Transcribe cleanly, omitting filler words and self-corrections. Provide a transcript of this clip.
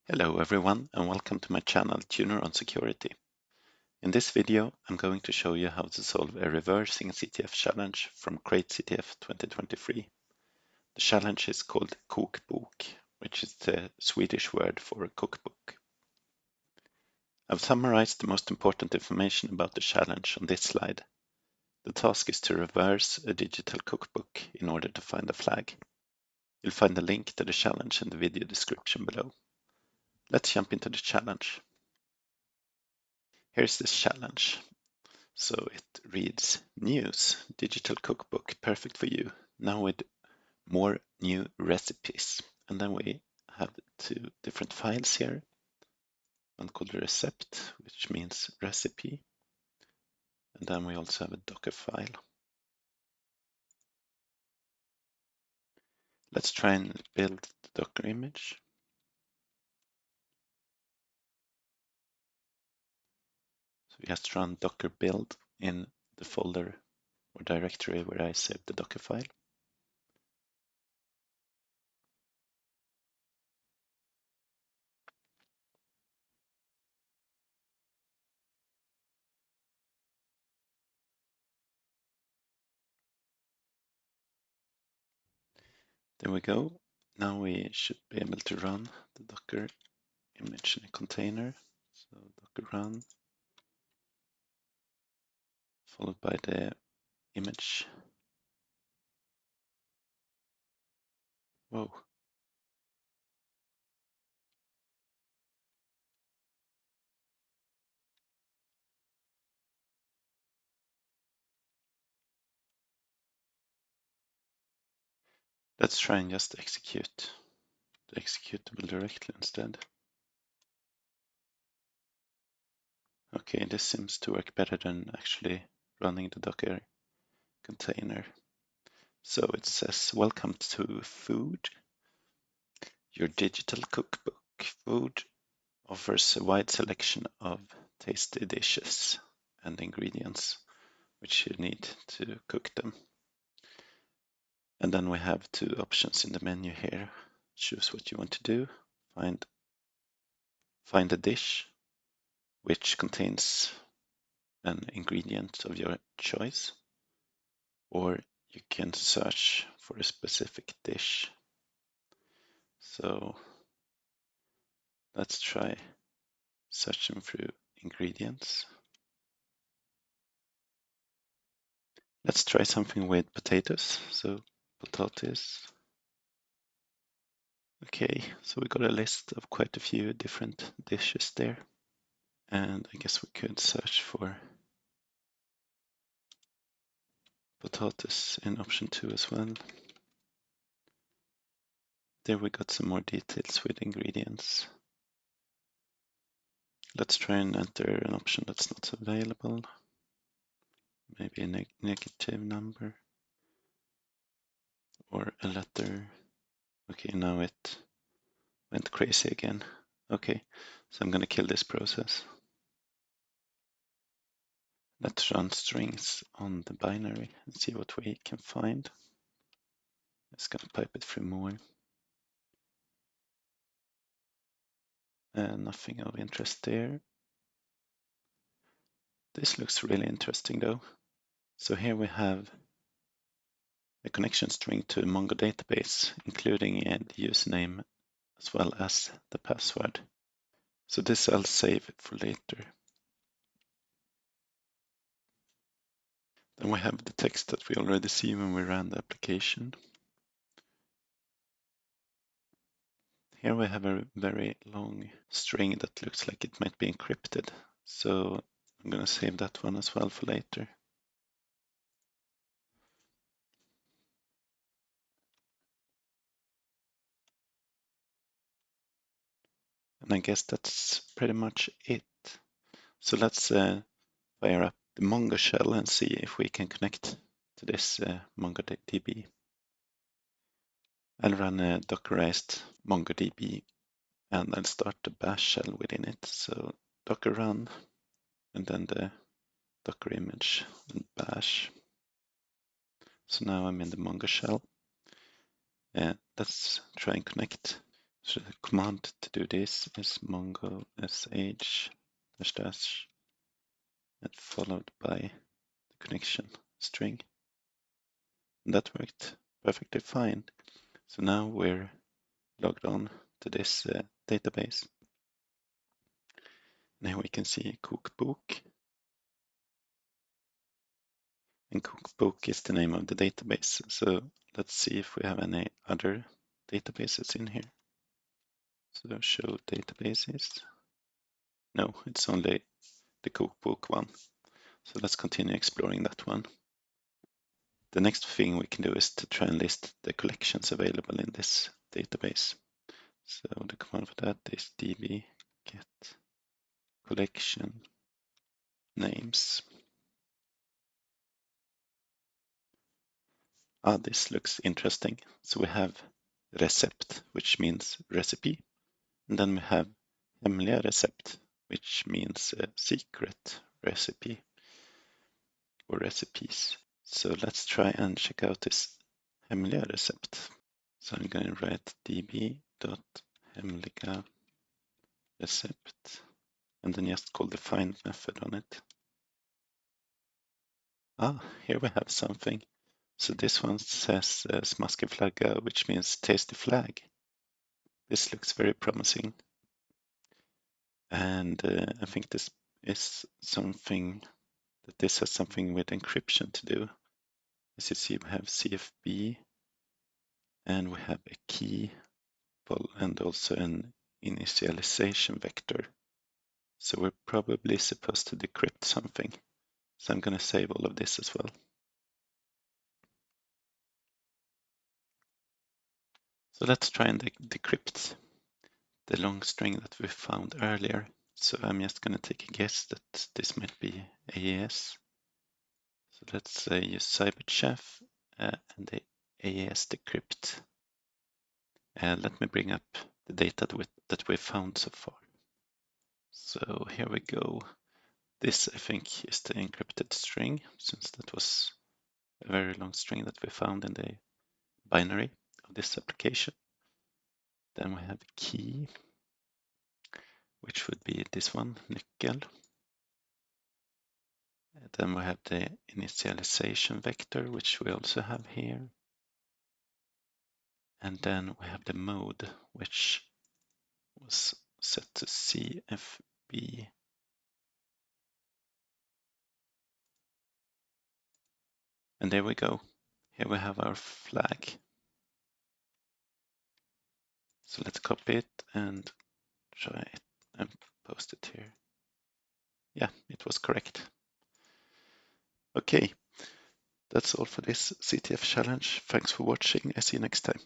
Hello everyone and welcome to my channel Tuner on Security. In this video I'm going to show you how to solve a reversing CTF challenge from Crate-CTF 2023. The challenge is called Kokbok, which is the Swedish word for cookbook. I've summarized the most important information about the challenge on this slide. The task is to reverse a digital cookbook in order to find a flag. You'll find a link to the challenge in the video description below. Let's jump into the challenge. Here's this challenge. So it reads, news, digital cookbook, perfect for you. Now with more new recipes. And then we have two different files here. One called recept, which means recipe. And then we also have a Docker file. Let's try and build the Docker image. So we just run docker build in the folder or directory where I saved the Docker file. There we go. Now we should be able to run the Docker image in a container. So docker run, followed by the image. Whoa. Let's try and just execute the executable directly instead. Okay, this seems to work better than actually running the Docker container. So it says, welcome to Food. Your digital cookbook. Food offers a wide selection of tasty dishes and ingredients which you need to cook them. And then we have two options in the menu here. Choose what you want to do. Find a dish which contains an ingredient of your choice, or you can search for a specific dish. So let's try searching through ingredients. Let's try something with potatoes. So potatoes. Okay, so we got a list of quite a few different dishes there. And I guess we could search for potatoes in option 2 as well. There we got some more details with ingredients. Let's try and enter an option that's not available. Maybe a negative number or a letter. Okay, now it went crazy again. Okay, so I'm gonna kill this process. Let's run strings on the binary and see what we can find. Just gonna pipe it through more. Nothing of interest there. This looks really interesting though. So here we have a connection string to a Mongo database, including the username as well as the password. So this I'll save for later. Then we have the text that we already see when we ran the application. Here we have a very long string that looks like it might be encrypted. So I'm going to save that one as well for later. And I guess that's pretty much it. So let's fire up the Mongo shell and see if we can connect to this MongoDB. I'll run a Dockerized MongoDB and I'll start the bash shell within it. So docker run and then the Docker image and bash. So now I'm in the Mongo shell. Let's try and connect. So the command to do this is mongo sh -- and followed by the connection string. And that worked perfectly fine. So now we're logged on to this database. Now we can see Kokbok. And Kokbok is the name of the database. So let's see if we have any other databases in here. So show databases. No, it's only the Kokbok one. So let's continue exploring that one. The next thing we can do is to try and list the collections available in this database. So the command for that is db get collection names. This looks interesting. So we have recept, which means recipe. And then we have hemliga recept, which means secret recipe or recipes. So let's try and check out this hemliga recept. So I'm going to write db.hemliga recept and then just call the find method on it. Here we have something. So this one says smaskig flagga, which means tasty flag. This looks very promising. And I think this is something that this has something with encryption to do. As you see, we have CFB and we have a key and also an initialization vector. So we're probably supposed to decrypt something. So I'm going to save all of this as well. So let's try and decrypt the long string that we found earlier. So I'm just going to take a guess that this might be AES. So let's use CyberChef and the AES decrypt. Let me bring up the data that we found so far. So here we go. This, I think, is the encrypted string, since that was a very long string that we found in the binary of this application. Then we have key, which would be this one, nyckel. Then we have the initialization vector, which we also have here. And then we have the mode, which was set to CFB. And there we go. Here we have our flag. So let's copy it and try it and post it here. Yeah, it was correct. Okay, that's all for this CTF challenge. Thanks for watching. I see you next time.